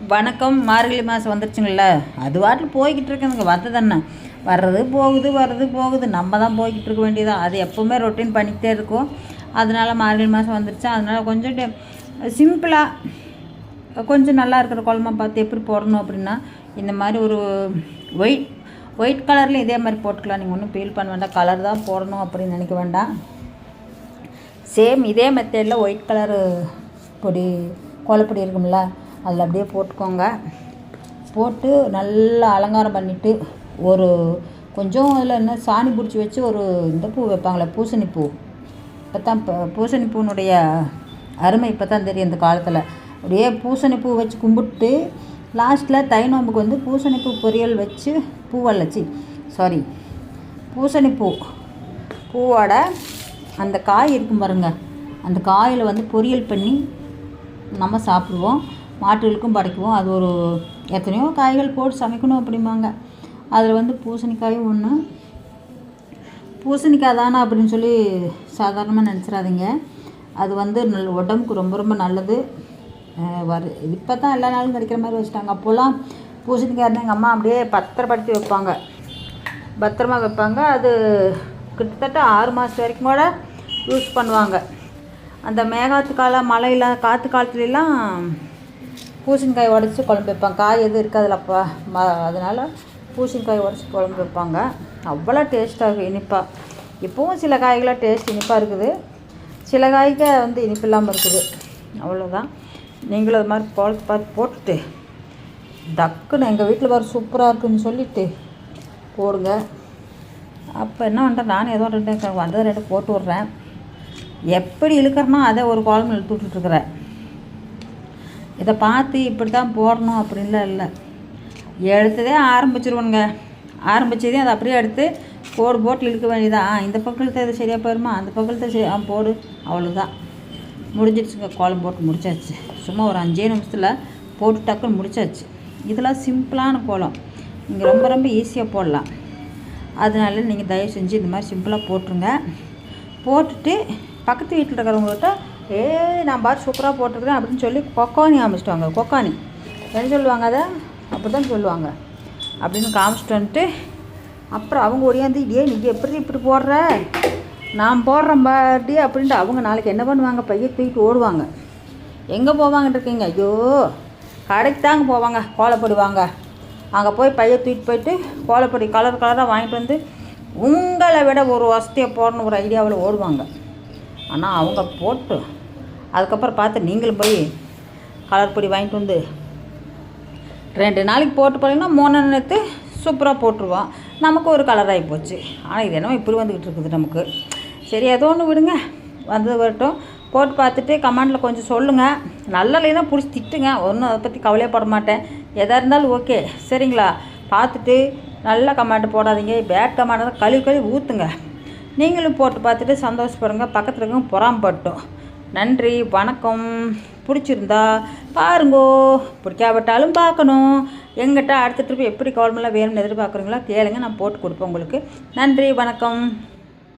வணக்கம். மார்கழி மாதம் வந்துருச்சுங்கள, அது வாட்டில் போய்கிட்டு இருக்குதுங்க. வந்ததுன்னு வர்றது போகுது. நம்ம தான் போய்கிட்டு இருக்க வேண்டியதான். அது எப்போவுமே ரொட்டீன் பண்ணிக்கிட்டே இருக்கும். அதனால் மார்கழி மாதம் வந்துருச்சு. அதனால் கொஞ்சம் சிம்பிளாக கொஞ்சம் நல்லா இருக்கிற குழம்பா பார்த்து எப்படி போடணும் அப்படின்னா, இந்த மாதிரி ஒரு ஒயிட் கலரில் இதே மாதிரி போட்டுக்கலாம். நீங்கள் ஒன்றும் ஃபீல் பண்ண வேண்டாம், கலர் தான் போடணும் அப்படின்னு நினைக்க வேண்டாம். சேம் இதே மெத்தடில் ஒயிட் கலரு பொடி கோலப்பொடி இருக்கும்ல, அதில் அப்படியே போட்டுக்கோங்க. போட்டு நல்லா அலங்காரம் பண்ணிவிட்டு ஒரு கொஞ்சம் அதில் என்ன சாணி பிடிச்சி வச்சு ஒரு இந்த பூ வைப்பாங்களே, பூசணிப்பூ. இப்போ தான் பூசணிப்பூனுடைய அருமை இப்போ தான் தெரியும் இந்த காலத்தில். அப்படியே பூசணிப்பூ வச்சு கும்பிட்டு லாஸ்ட்டில் தை நோம்புக்கு வந்து பூசணிப்பூ பொரியல் வச்சு பூவோட அந்த காய் இருக்கும் பாருங்க, அந்த காயில் வந்து பொரியல் பண்ணி நம்ம சாப்பிடுவோம். மாட்டுகளுக்கும் படைக்குவோம். அது ஒரு எத்தனையோ காய்கள் போட்டு சமைக்கணும் அப்படிம்பாங்க. அதில் வந்து பூசணிக்காயும் ஒன்று. பூசணிக்காய் தானே அப்படின்னு சொல்லி சாதாரணமாக நினச்சிடாதீங்க. அது வந்து உடம்புக்கு ரொம்ப ரொம்ப நல்லது. இப்போ தான் எல்லா நாளும் கிடைக்கிற மாதிரி வச்சுட்டாங்க. அப்போல்லாம் பூசணிக்காய் இருந்தால் எங்கள் அம்மா அப்படியே பத்திரப்படுத்தி பத்திரமா வைப்பாங்க. அது கிட்டத்தட்ட 6 மாதம் வரைக்கும் கூட யூஸ் பண்ணுவாங்க. அந்த மேகாத்து காலம், மழையில் காற்று காலத்துலலாம் பூசணிக்காய் உடச்சி குழம்பு வைப்பாங்க. காய் எதுவும் இருக்காதுலப்பா, அதனால் பூசணிக்காய் உடச்சி குழம்பு வைப்பாங்க. அவ்வளோ டேஸ்ட்டாக இருக்கும், இனிப்பாக. இப்போவும் சில காய்களாக டேஸ்ட் இனிப்பாக இருக்குது, சில காய்க வந்து இனிப்பு இல்லாமல் இருக்குது. அவ்வளோதான். நீங்களும் அது மாதிரி பார்த்து போட்டுட்டு டக்குன்னு எங்கள் வீட்டில் வர சூப்பராக இருக்குதுன்னு சொல்லிவிட்டு போடுங்க. அப்போ என்ன பண்ணுறேன், நானும் ஏதோ 2 போட்டு விட்றேன். எப்படி இழுக்கிறனோ அதை ஒரு குழம்பு இழுத்து விட்டுட்டுருக்குறேன். இதை பார்த்து இப்படி தான் போடணும் அப்படின்லாம் இல்லை. எடுத்ததே ஆரம்பிச்சிருவோங்க. ஆரம்பித்ததே அதை அப்படியே எடுத்து போட்டு இழுக்க வேண்டியதான். இந்த பக்கத்தில் இது சரியாக போயிடுமா, அந்த பக்கத்தில் சரி போடு, அவ்வளோதான். முடிஞ்சிடுச்சுங்க. குழம்பு போட்டு முடிச்சாச்சு. சும்மா ஒரு 5 நிமிஷத்தில் போட்டு டக்குன்னு முடிச்சாச்சு. இதெல்லாம் சிம்பிளான கோலம். நீங்கள் ரொம்ப ரொம்ப ஈஸியாக போடலாம். அதனால நீங்கள் தயவு செஞ்சு இந்த மாதிரி சிம்பிளாக போட்டுருங்க. போட்டுட்டு பக்கத்து வீட்டில் இருக்கிறவங்ககிட்ட நான் பாரு சூப்பராக போட்டிருக்கிறேன் அப்படின்னு சொல்லி கொக்கானி காமிச்சிட்டு கொக்கானி என்ன சொல்லுவாங்க, அதை அப்படி தான் சொல்லுவாங்க. அப்படின்னு காமிச்சிட்டு வந்துட்டு அப்புறம் அவங்க ஒடியாந்து நீங்கள் இப்படி போடுற, நான் போடுறேன் பாட்டி அப்படின்ட்டு அவங்க நாளைக்கு என்ன பண்ணுவாங்க, பையை தூக்கிட்டு ஓடுவாங்க. எங்கே போவாங்கன்னு இருக்கீங்க? ஐயோ, கடைக்கு தாங்க போவாங்க, கோலப்பொடி வாங்க. அங்கே போய் பையை தூக்கிட்டு போயிட்டு கோலப்பொடி கலராக வாங்கிட்டு வந்து உங்களை விட ஒரு வசதியை போடணும் ஒரு ஐடியாவில் ஓடுவாங்க. ஆனால் அவங்க போட்டு அதுக்கப்புறம் பார்த்து நீங்களும் போய் கலர் பொடி வாங்கிட்டு வந்து 2 நாளைக்கு போட்டு போனீங்கன்னா 3 நேரத்து சூப்பராக போட்டுருவோம். நமக்கு ஒரு கலராகி போச்சு. ஆனால் இது என்னமோ இப்படி வந்துக்கிட்டு இருக்குது நமக்கு. சரி, ஏதோ ஒன்று விடுங்க, வந்தது வரட்டும். போட்டு பார்த்துட்டு கமெண்டில் கொஞ்சம் சொல்லுங்கள். நல்ல இல்லைன்னா பிடிச்சி திட்டுங்க, ஒன்றும் அதை பற்றி கவலையப்பட மாட்டேன். எதாக இருந்தாலும் ஓகே, சரிங்களா? பார்த்துட்டு நல்ல கமெண்ட் போடாதீங்க, பேட் கமெண்ட் தான் கழுவி ஊற்றுங்க. நீங்களும் போட்டு பார்த்துட்டு சந்தோஷப்படுங்க, பக்கத்தில் இருக்கவங்க பொறாமப்பட்டோம். நன்றி, வணக்கம். பிடிச்சிருந்தா பாருங்கோ, பிடிக்காவிட்டாலும் பார்க்கணும். எங்கிட்ட அடுத்த ட்ரிப் எப்படி கவர்மெண்ட்லாம் வேணும்னு எதிர்பார்க்குறீங்களா கேளுங்க, நான் போட்டு கொடுப்பேன் உங்களுக்கு. நன்றி, வணக்கம்.